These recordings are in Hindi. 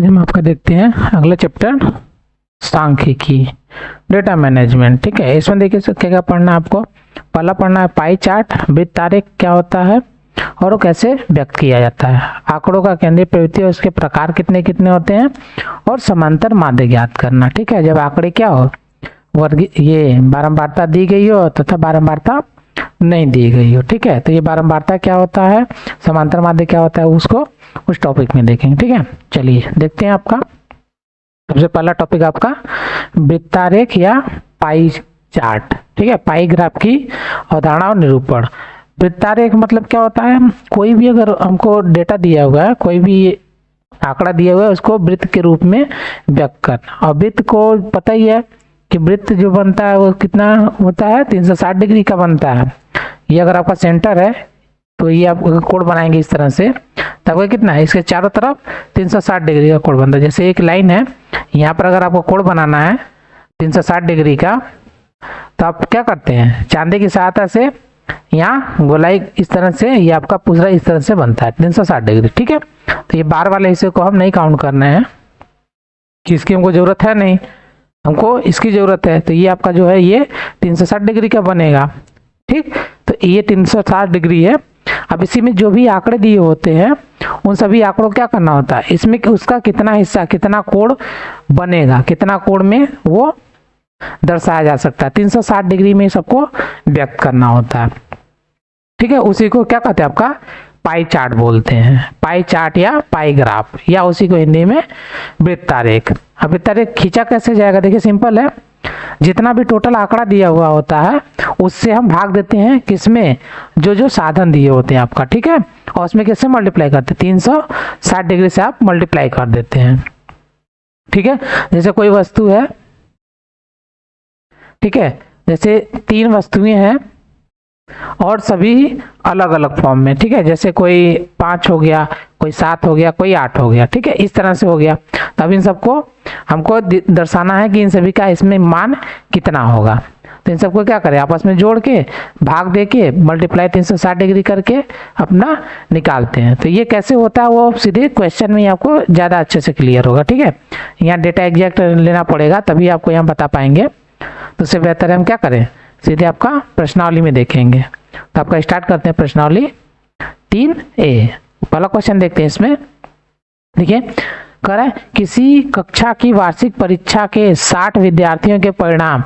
आज हम आपका देखते हैं अगला चैप्टर सांख्यिकी डेटा मैनेजमेंट। ठीक है, इसमें देखिए क्या क्या पढ़ना है आपको। पहला पढ़ना है पाई चार्ट, वृत्त आरेख क्या होता है और वो कैसे व्यक्त किया जाता है, आंकड़ों का केंद्रीय प्रवृत्ति और उसके प्रकार कितने कितने होते हैं, और समांतर माध्य ज्ञात करना। ठीक है, जब आंकड़े क्या हो वर्ग ये बारंबारता दी गई हो तथा बारंबारता नहीं दी गई हो। ठीक है, तो ये बारंबारता क्या होता है, समांतर माध्य क्या होता है, उसको उस टॉपिक में देखेंगे। ठीक है, चलिए देखते हैं। आपका सबसे पहला टॉपिक आपका वृत्तारेख या पाई चार्ट। ठीक है, पाई ग्राफ की अवधारणा और निरूपण। वृत्तारेख मतलब क्या होता है, कोई भी अगर हमको डेटा दिया हुआ है, कोई भी आंकड़ा दिया हुआ है, उसको वृत्त के रूप में व्यक्त करना। और वृत्त को पता ही है कि वृत्त जो बनता है वो कितना होता है, 360 डिग्री का बनता है। ये अगर आपका सेंटर है तो ये आप कोण बनाएंगे इस तरह से, तब कितना है, इसके चारों तरफ 360 डिग्री का कोण बनता है। जैसे एक लाइन है, यहाँ पर अगर आपको कोण बनाना है 360 डिग्री का, तो आप क्या करते हैं, चांदी की सहायता से यहाँ गोलाई इस तरह से, ये आपका पूरा इस तरह से बनता है 360 डिग्री। ठीक है, तो ये बार वाले हिस्से को हम नहीं काउंट करना है कि इसकी हमको जरूरत है, नहीं हमको इसकी जरूरत है। तो ये आपका जो है ये 360 डिग्री का बनेगा। ठीक, तो ये 360 डिग्री है। अब इसी में जो भी आंकड़े दिए होते हैं उन सभी आंकड़ों क्या करना होता है, इसमें उसका कितना हिस्सा कितना कोण बनेगा, कितना कोण में वो दर्शाया जा सकता है, 360 डिग्री में सबको व्यक्त करना होता है। ठीक है, उसी को क्या कहते हैं, आपका पाई चार्ट बोलते हैं, पाई चार्ट या पाई ग्राफ, या उसी को हिंदी में वृत्तारेख। अब वृत्तारेख खींचा कैसे जाएगा, देखिए सिंपल है। जितना भी टोटल आंकड़ा दिया हुआ होता है उससे हम भाग देते हैं किसमें, जो जो साधन दिए होते हैं आपका। ठीक है, और उसमें कैसे मल्टीप्लाई करते हैं, 360 डिग्री से आप मल्टीप्लाई कर देते हैं। ठीक है, जैसे कोई वस्तु है, ठीक है, जैसे 3 वस्तुएं हैं और सभी अलग अलग फॉर्म में। ठीक है, जैसे कोई 5 हो गया, कोई 7 हो गया, कोई 8 हो गया। ठीक है, इस तरह से हो गया। तब इन सबको हमको दर्शाना है कि इन सभी का इसमें मान कितना होगा। तो इन सबको क्या करें, आपस में जोड़ के भाग दे के मल्टीप्लाई 360 डिग्री करके अपना निकालते हैं। तो ये कैसे होता है वो सीधे क्वेश्चन में आपको ज़्यादा अच्छे से क्लियर होगा। ठीक है, यहाँ डेटा एग्जैक्ट लेना पड़ेगा तभी आपको यहाँ बता पाएंगे। तो उससे बेहतर है हम क्या करें, सीधे आपका प्रश्नावली में देखेंगे। तो आपका स्टार्ट करते हैं प्रश्नावली 3A। पहला क्वेश्चन देखते हैं। इसमें देखिए कह रहा है किसी कक्षा की वार्षिक परीक्षा के 60 विद्यार्थियों के परिणाम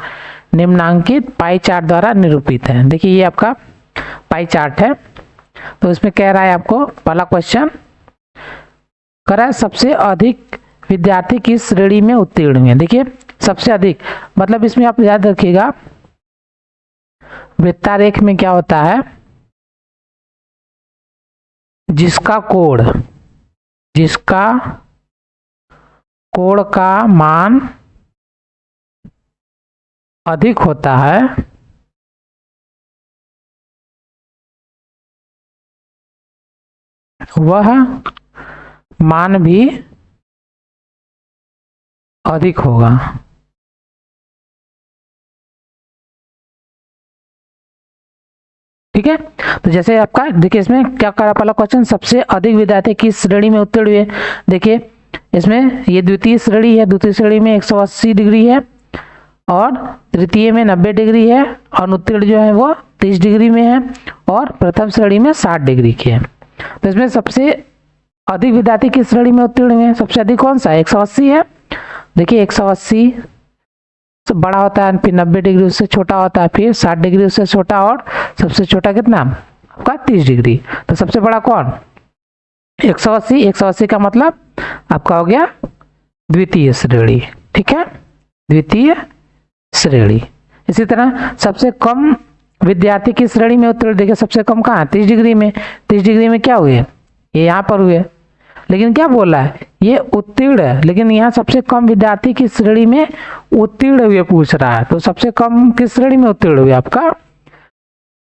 निम्नांकित पाई चार्ट द्वारा निरूपित है। देखिए ये आपका पाई चार्ट है। तो इसमें कह रहा है आपको पहला क्वेश्चन कह रहा है सबसे अधिक विद्यार्थी किस श्रेणी में उत्तीर्ण हुए। देखिए सबसे अधिक मतलब इसमें आप याद रखिएगा, वृत्तारेख में क्या होता है, जिसका कोण का मान अधिक होता है वह मान भी अधिक होगा। ठीक है, तो जैसे आपका देखिए इसमें क्या करा, पहला क्वेश्चन सबसे अधिक विद्यार्थी किस श्रेणी में उत्तीर्ण हुए। देखिए इसमें ये द्वितीय श्रेणी है, द्वितीय श्रेणी में 180 डिग्री है और तृतीय में 90 डिग्री है, और उत्तीर्ण जो है वो 30 डिग्री में है, और प्रथम श्रेणी में 60 डिग्री की है। तो इसमें सबसे अधिक विद्यार्थी किस श्रेणी में उत्तीर्ण हुए, सबसे अधिक कौन सा है, 180 है। देखिए 180 से बड़ा होता है, फिर 90 डिग्री उससे छोटा होता है, फिर 60 डिग्री उससे छोटा, और सबसे छोटा कितना आपका 30 डिग्री। तो सबसे बड़ा कौन, 180। 180 का मतलब आपका हो गया द्वितीय श्रेणी। ठीक है, द्वितीय श्रेणी। इसी तरह सबसे कम विद्यार्थी की श्रेणी में उत्तीर्ण, देखिए सबसे कम कहाँ, 30 डिग्री में। 30 डिग्री में क्या हुए, ये यहाँ पर हुए, लेकिन क्या बोला है, ये उत्तीर्ण है, लेकिन यहाँ सबसे कम विद्यार्थी की श्रेणी में उत्तीर्ण हुए पूछ रहा है। तो सबसे कम किस श्रेणी में उत्तीर्ण हुए, आपका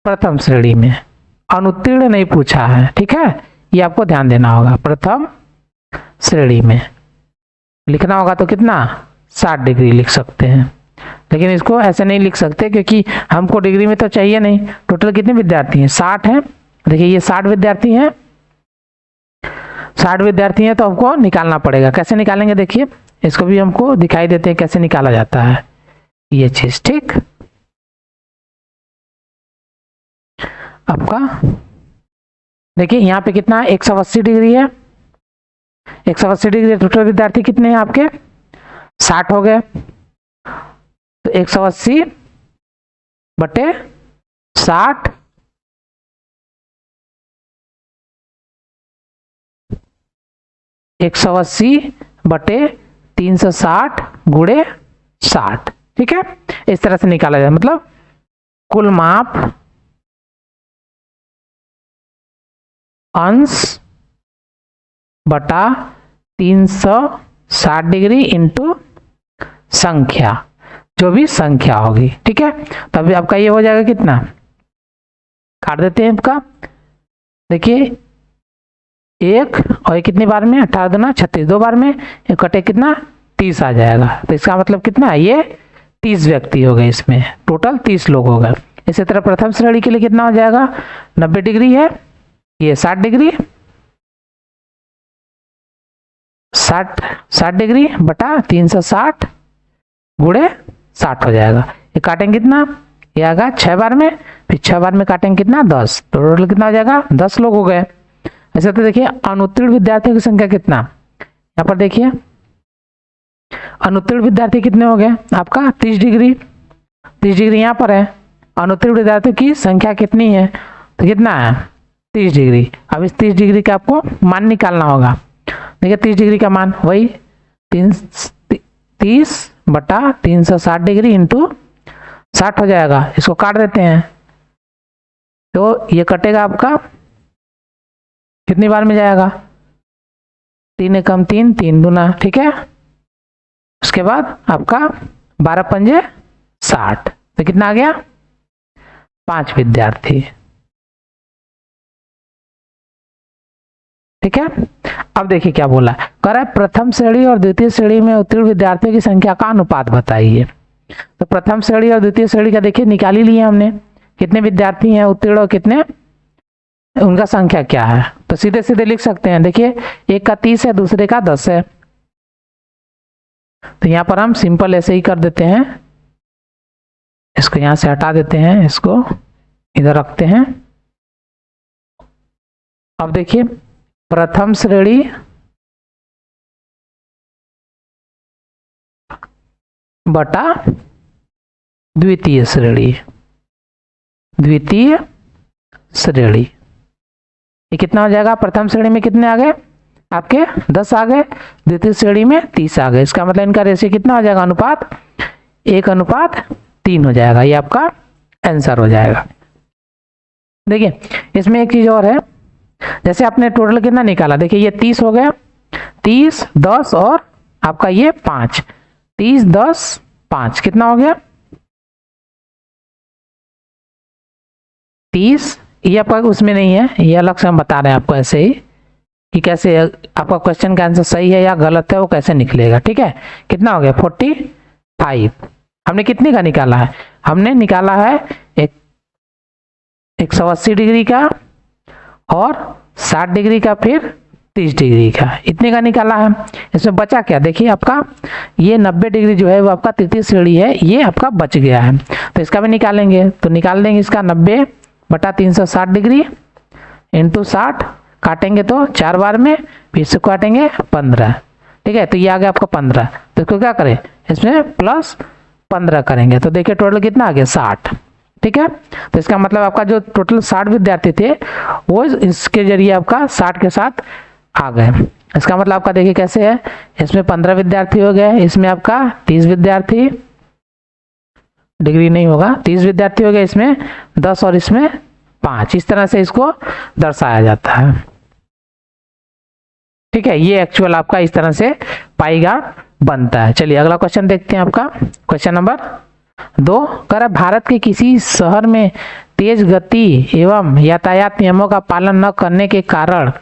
प्रथम श्रेणी में, अनुत्तीर्ण नहीं पूछा है। ठीक है, ये आपको ध्यान देना होगा, प्रथम श्रेणी में लिखना होगा तो कितना 60 डिग्री लिख सकते हैं, लेकिन इसको ऐसे नहीं लिख सकते क्योंकि हमको डिग्री में तो चाहिए नहीं। टोटल कितने विद्यार्थी हैं, 60 हैं। देखिए ये 60 विद्यार्थी हैं, 60 विद्यार्थी हैं तो हमको निकालना पड़ेगा। कैसे निकालेंगे देखिए, इसको भी हमको दिखाई देते हैं कैसे निकाला जाता है ये चीज। ठीक, आपका देखिए यहाँ पे कितना 180 डिग्री है, 180 डिग्री। टोटल विद्यार्थी कितने हैं आपके 60 हो गए, तो 180 बटे 60 180 बटे 360 गुणे 60। ठीक है, इस तरह से निकाला जाए, मतलब कुल माप अंश बटा 360 डिग्री इंटू संख्या, जो भी संख्या होगी। ठीक है, तब आपका ये हो जाएगा कितना, काट देते हैं आपका, देखिए 1 और कितनी बार में 18 दूना 36, 2 बार में कटे कितना 30 आ जाएगा। तो इसका मतलब कितना है, ये 30 व्यक्ति हो गए, इसमें टोटल 30 लोग हो गए। इसी तरह प्रथम श्रेणी के लिए कितना हो जाएगा, 90 डिग्री है, ये 60 डिग्री, 60 डिग्री बटा 360 गुणे 60 हो जाएगा। ये काटेंगे कितना, ये आएगा 6 बार में, फिर 6 बार में काटेंगे कितना 10, तो टोटल कितना हो जाएगा 10 लोग हो गए। ऐसे तो देखिए अनुत्तीर्ण विद्यार्थियों की संख्या कितना, यहाँ पर देखिए अनुत्तीर्ण विद्यार्थी कितने हो गए आपका 30 डिग्री, 30 डिग्री यहाँ पर है। अनुत्तीर्ण विद्यार्थियों की संख्या कितनी है, तो कितना है 30 डिग्री। अब इस 30 डिग्री का आपको मान निकालना होगा। देखिए 30 डिग्री का मान वही 30 बटा 360 डिग्री इंटू 60 हो जाएगा। इसको काट देते हैं, तो ये कटेगा आपका कितनी बार में जाएगा, 3 एकम 3, 3 दूना। ठीक है, उसके बाद आपका 12 पंजे 60, तो कितना आ गया 5 विद्यार्थी। ठीक है, अब देखिए क्या बोला, कह रहा है प्रथम श्रेणी और द्वितीय श्रेणी में उत्तीर्ण विद्यार्थियों की संख्या का अनुपात बताइए। तो प्रथम श्रेणी और द्वितीय श्रेणी का देखिए निकाल ही लिया हमने, कितने विद्यार्थी हैं उत्तीर्ण और कितने, उनका संख्या क्या है। तो सीधे सीधे लिख सकते हैं, देखिए एक का 30 है, दूसरे का 10 है, तो यहां पर हम सिंपल ऐसे ही कर देते हैं, इसको यहां से हटा देते हैं, इसको इधर रखते हैं। अब देखिए प्रथम श्रेणी बटा द्वितीय श्रेणी, द्वितीय श्रेणी ये कितना हो जाएगा, प्रथम श्रेणी में कितने आ गए आपके 10 आ गए, द्वितीय श्रेणी में 30 आ गए। इसका मतलब इनका रेशियो कितना हो जाएगा, अनुपात 1:3 हो जाएगा। ये आपका आंसर हो जाएगा। देखिए इसमें एक चीज और है, जैसे आपने टोटल कितना निकाला, देखिए ये 30 हो गया, 30 10 और आपका ये 5, 30 10 5 कितना हो गया 30। ये आपका उसमें नहीं है, ये अलग से हम बता रहे हैं आपको ऐसे ही कि कैसे आपका क्वेश्चन का आंसर सही है या गलत है वो कैसे निकलेगा। ठीक है, कितना हो गया 45। हमने कितने का निकाला है, हमने निकाला है 180 डिग्री का और 60 डिग्री का, फिर 30 डिग्री का, इतने का निकाला है। इसमें बचा क्या, देखिए आपका ये 90 डिग्री जो है वो आपका तृतीय श्रेणी है, ये आपका बच गया है, तो इसका भी निकालेंगे। तो निकाल देंगे इसका 90 बटा 360 डिग्री इंटू 60, काटेंगे तो 4 बार में, फिर से काटेंगे 15। ठीक है, तो ये आ गया आपका 15, तो इसको क्या करें, इसमें प्लस 15 करेंगे, तो देखिए टोटल कितना आ गया 60। ठीक है, तो इसका मतलब आपका जो टोटल 60 विद्यार्थी थे वो इसके जरिए आपका 60 के साथ आ गए। इसका मतलब आपका देखिए कैसे है, इसमें 15 विद्यार्थी हो गए, इसमें आपका 30 विद्यार्थी, डिग्री नहीं होगा, 30 विद्यार्थी हो गए, इसमें 10 और इसमें 5, इस तरह से इसको दर्शाया जाता है। ठीक है, ये एक्चुअल आपका इस तरह से पाई ग्राफ बनता है। चलिए अगला क्वेश्चन देखते हैं, आपका क्वेश्चन नंबर 2 कह रहा है भारत के किसी शहर में तेज गति एवं यातायात नियमों का पालन न करने के कारण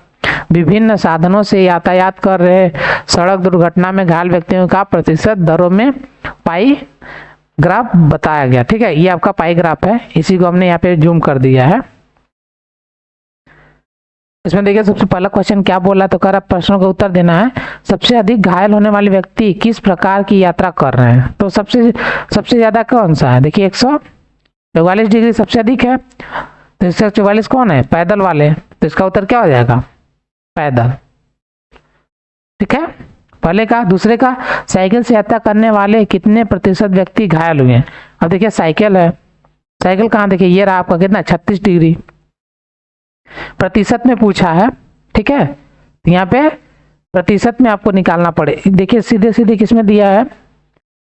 विभिन्न साधनों से यातायात कर रहे सड़क दुर्घटना में घायल व्यक्तियों का प्रतिशत दरों में पाई ग्राफ बताया गया। ठीक है, ये आपका पाई ग्राफ है, इसी को हमने यहाँ पे जूम कर दिया है। इसमें देखिए सबसे पहला क्वेश्चन क्या बोला, तो कह रहा प्रश्नों का उत्तर देना है। सबसे अधिक घायल होने वाले व्यक्ति किस प्रकार की यात्रा कर रहे हैं, तो सबसे सबसे ज्यादा कौन सा है, देखिए 144 डिग्री सबसे अधिक है, तो 144 कौन है, पैदल वाले, तो इसका उत्तर क्या हो जाएगा, पैदल। ठीक है, पहले का। दूसरे का, साइकिल से यात्रा करने वाले कितने प्रतिशत व्यक्ति घायल हुए। अब देखिए साइकिल है, साइकिल कहाँ, देखिए ये रहा आपका कितना 36 डिग्री, प्रतिशत में पूछा है। ठीक है, यहाँ पे प्रतिशत में आपको निकालना पड़े, देखिए सीधे सीधे किसमें दिया है,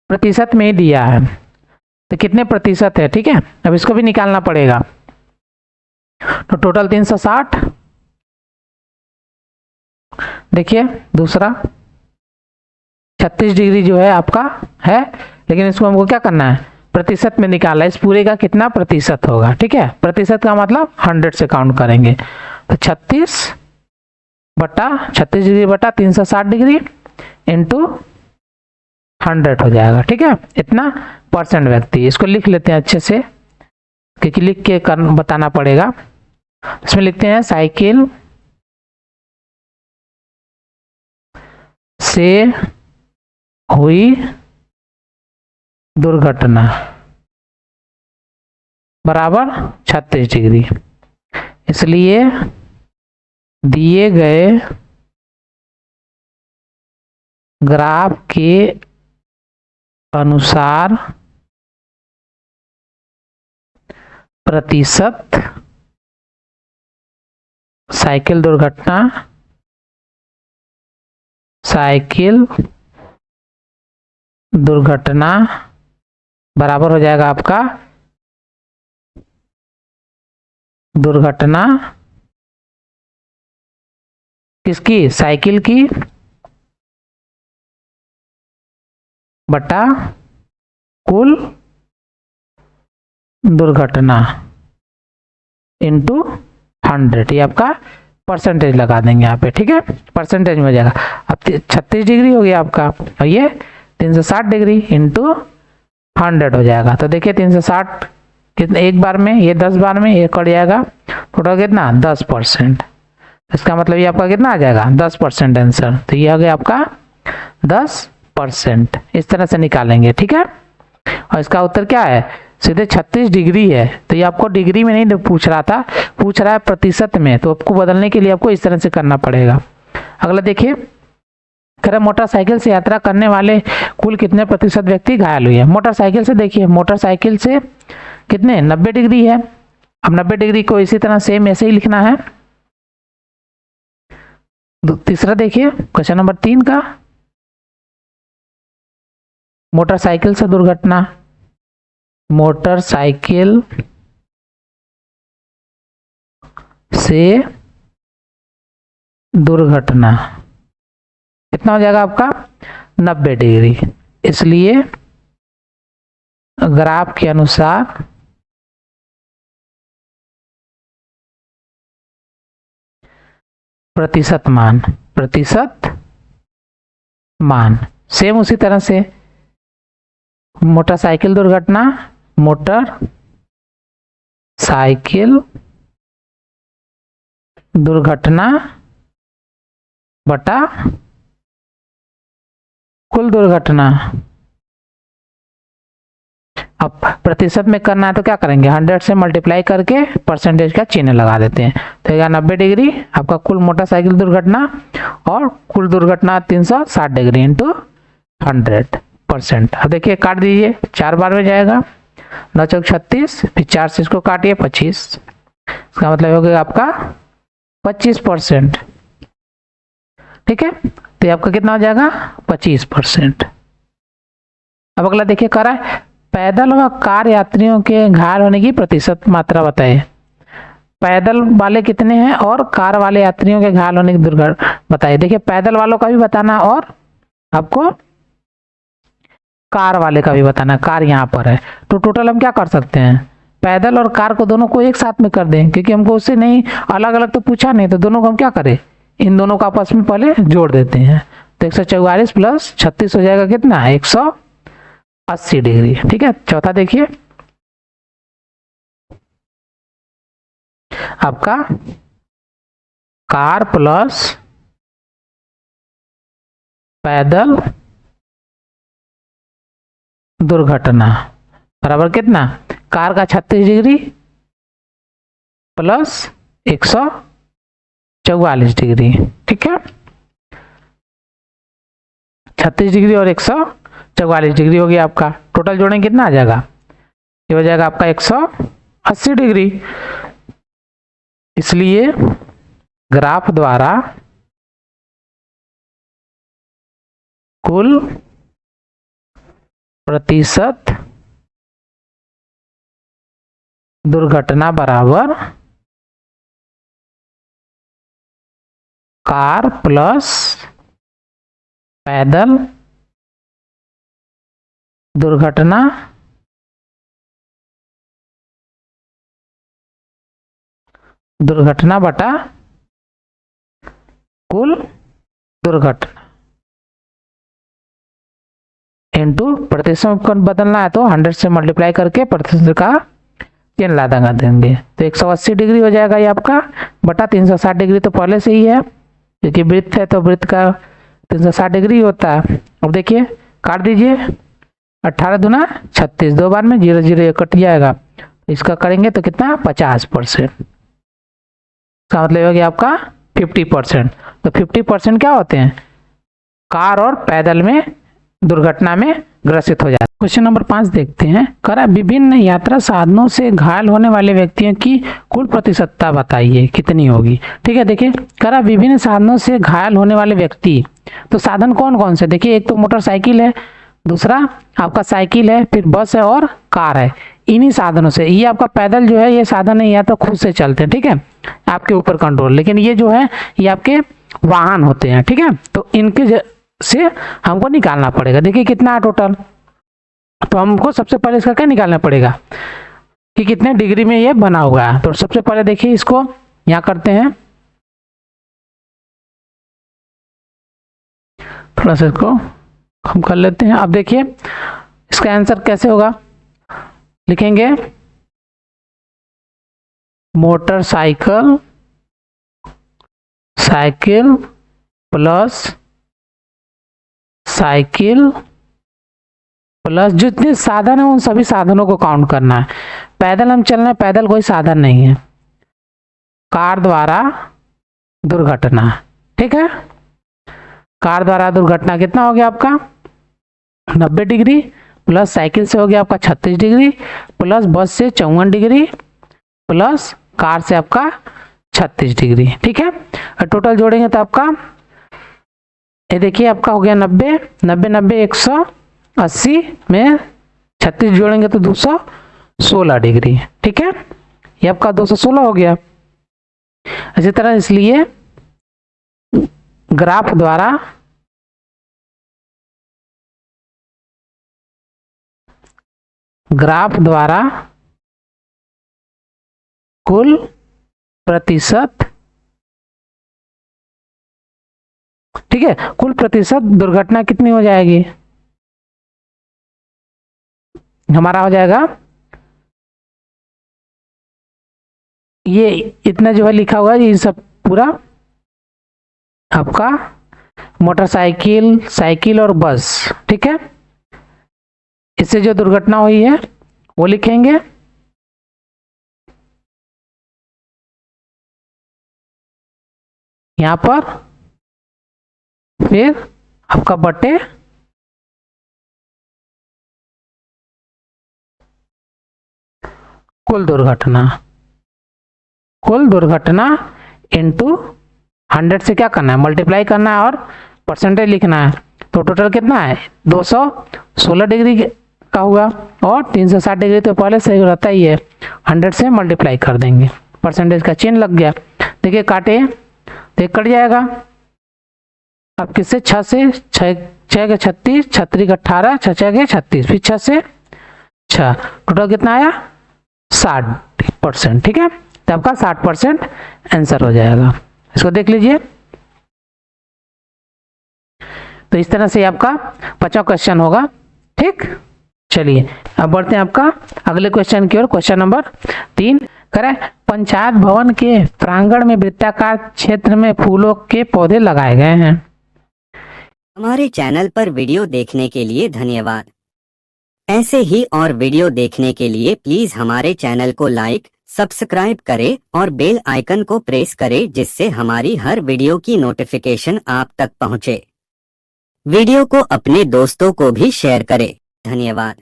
प्रतिशत में ही दिया है, तो कितने प्रतिशत है। ठीक है, अब इसको भी निकालना पड़ेगा, तो टोटल 360। देखिए दूसरा 36 डिग्री जो है आपका है, लेकिन इसको हमको क्या करना है, प्रतिशत में निकालना है, इस पूरे का कितना प्रतिशत होगा। ठीक है, प्रतिशत का मतलब 100 से काउंट करेंगे, तो 36 डिग्री बटा 360 डिग्री इंटू 100 हो जाएगा। ठीक है, इतना परसेंट व्यक्ति, इसको लिख लेते हैं अच्छे से, क्योंकि लिख के बताना पड़ेगा। इसमें लिखते हैं साइकिल से हुई दुर्घटना बराबर 36 डिग्री, इसलिए दिए गए ग्राफ के अनुसार प्रतिशत साइकिल दुर्घटना बराबर हो जाएगा आपका दुर्घटना किसकी, साइकिल की बटा कुल दुर्घटना इंटू 100, ये आपका परसेंटेज लगा देंगे यहाँ पे। ठीक है, परसेंटेज में हो जाएगा। अब 36 डिग्री हो गया आपका, और ये 360 डिग्री इंटू 100 हो जाएगा। तो देखिए 360 कितने, एक बार में, ये 10 बार में, ये कट जाएगा, टोटल कितना 10%। इसका मतलब ये आपका कितना आ जाएगा 10% आंसर, तो ये आ गया आपका 10%। इस तरह से निकालेंगे। ठीक है, और इसका उत्तर क्या है, सीधे 36 डिग्री है, तो ये आपको डिग्री में नहीं पूछ रहा था, पूछ रहा है प्रतिशत में, तो आपको बदलने के लिए आपको इस तरह से करना पड़ेगा। अगला देखिए, मोटरसाइकिल से यात्रा करने वाले कुल कितने प्रतिशत व्यक्ति घायल हुए। मोटरसाइकिल से, देखिए मोटरसाइकिल से कितने 90 डिग्री है। अब 90 डिग्री को इसी तरह सेम ऐसे ही लिखना है। तीसरा देखिए क्वेश्चन नंबर 3 का, मोटरसाइकिल से दुर्घटना, मोटरसाइकिल से दुर्घटना कितना हो जाएगा आपका 90 डिग्री, इसलिए ग्राफ के अनुसार प्रतिशत मान सेम उसी तरह से मोटरसाइकिल दुर्घटना, मोटर साइकिल दुर्घटना बटा कुल दुर्घटना। अब प्रतिशत में करना है तो क्या करेंगे, 100 से मल्टीप्लाई करके परसेंटेज का चिन्ह लगा देते हैं, तो यह 90 डिग्री आपका कुल मोटरसाइकिल दुर्घटना, और कुल दुर्घटना 360 डिग्री इंटू 100%। अब देखिए काट दीजिए, 4 बार में जाएगा, 9 चौक 36, फिर 4 से इसको काटिए 25, इसका मतलब हो गया आपका 25%। ठीक है, तो आपका कितना हो जाएगा 25%। अब अगला देखिए कह रहा है पैदल व कार यात्रियों के घायल होने की प्रतिशत मात्रा बताइए। पैदल वाले कितने हैं और कार वाले यात्रियों के घायल होने की दुर्घटना बताइए। देखिए पैदल वालों का भी बताना और आपको कार वाले का भी बताना। कार यहाँ पर है, तो टोटल हम क्या कर सकते हैं, पैदल और कार को दोनों को एक साथ में कर दें, क्योंकि हमको उससे नहीं अलग अलग तो पूछा नहीं, तो दोनों को हम क्या करें, इन दोनों को आपस में पहले जोड़ देते हैं। तो 144 प्लस 36 हो जाएगा कितना 180 डिग्री। ठीक है, चौथा देखिए आपका कार प्लस पैदल दुर्घटना बराबर कितना, कार का 36 डिग्री प्लस 144 डिग्री, ठीक है। 36 डिग्री और 144 डिग्री हो गया आपका, टोटल जोड़ेंगे कितना आ जाएगा, ये हो जाएगा आपका 180 डिग्री। इसलिए ग्राफ द्वारा कुल प्रतिशत दुर्घटना बराबर कार प्लस पैदल दुर्घटना बटा कुल दुर्घटना इनटू प्रतिशत को बदलना है तो 100 से मल्टीप्लाई करके प्रतिशत का चिन्ह लगा देंगे, तो 180 डिग्री हो जाएगा ये आपका बटा 360 डिग्री तो पहले से ही है, क्योंकि वृत्त है तो वृत्त का 360 डिग्री होता है। अब देखिए काट दीजिए, 18 दूना 36, 2 बार में 0 0 कट जाएगा, इसका करेंगे तो कितना 50%, इसका मतलब हो गया आपका 50%। तो 50% क्या होते हैं, कार और पैदल में दुर्घटना में ग्रसित हो जाता है। क्वेश्चन नंबर 5 देखते हैं, करा विभिन्न यात्रा साधनों से घायल होने वाले व्यक्तियों की कुल प्रतिशतता बताइए कितनी होगी। ठीक है, देखिए करा विभिन्न साधनों से घायल होने वाले व्यक्ति, तो साधन कौन कौन से, देखिए एक तो मोटरसाइकिल है, दूसरा आपका साइकिल है, फिर बस है और कार है। इन्हीं साधनों से, ये आपका पैदल जो है ये साधन है या तो खुद से चलते हैं, ठीक है, आपके ऊपर कंट्रोल, लेकिन ये जो है ये आपके वाहन होते हैं, ठीक है। तो इनके से हमको निकालना पड़ेगा। देखिए कितना है टोटल, तो हमको सबसे पहले इसका क्या निकालना पड़ेगा कि कितने डिग्री में ये बना हुआ है। तो सबसे पहले देखिए इसको यहाँ करते हैं, थोड़ा सा इसको हम कर लेते हैं। अब देखिए इसका आंसर कैसे होगा, लिखेंगे motorcycle cycle plus cycle plus जितने साधन है उन सभी साधनों को काउंट करना है। पैदल हम चल रहे हैं, पैदल कोई साधन नहीं है। कार द्वारा दुर्घटना, ठीक है, कार द्वारा दुर्घटना कितना हो गया आपका 90 डिग्री, प्लस साइकिल से हो गया आपका 36 डिग्री, प्लस बस से 54 डिग्री, प्लस कार से आपका 36 डिग्री, ठीक है। और टोटल जोड़ेंगे तो आपका ये देखिए आपका हो गया 90 90 90 180 में 36 जोड़ेंगे तो 216 डिग्री, ठीक है, ये आपका 216 हो गया। इसी तरह इसलिए ग्राफ द्वारा कुल प्रतिशत, ठीक है, कुल प्रतिशत दुर्घटना कितनी हो जाएगी, हमारा हो जाएगा ये इतना जो है लिखा हुआ है ये सब पूरा आपका मोटरसाइकिल साइकिल और बस, ठीक है, इससे जो दुर्घटना हुई है वो लिखेंगे। यहां पर फिर आपका बटे कुल दुर्घटना इनटू 100 से क्या करना है मल्टीप्लाई करना है और परसेंटेज लिखना है। तो टोटल कितना है 216 डिग्री का हुआ और 360 डिग्री तो पहले से रहता ही है, 100 से मल्टीप्लाई कर देंगे, परसेंटेज का चिन्ह लग गया। देखिए काटे तो कट जाएगा। अब किससे 6 से 6 के 36 36 का 18 6 6 के 36 फिर 6 से 6 टोटल कितना आया 60%, ठीक है, तो आपका 60% आंसर हो जाएगा। इसको देख लीजिए। तो इस तरह से आपका 5वां क्वेश्चन होगा, ठीक। चलिए अब बढ़ते हैं आपका अगले क्वेश्चन की ओर। क्वेश्चन नंबर 3, करें पंचायत भवन के प्रांगण में वृत्ताकार क्षेत्र में फूलों के पौधे लगाए गए हैं। हमारे चैनल पर वीडियो देखने के लिए धन्यवाद। ऐसे ही और वीडियो देखने के लिए प्लीज हमारे चैनल को लाइक, सब्सक्राइब करें और बेल आइकन को प्रेस करें, जिससे हमारी हर वीडियो की नोटिफिकेशन आप तक पहुंचे। वीडियो को अपने दोस्तों को भी शेयर करें। धन्यवाद।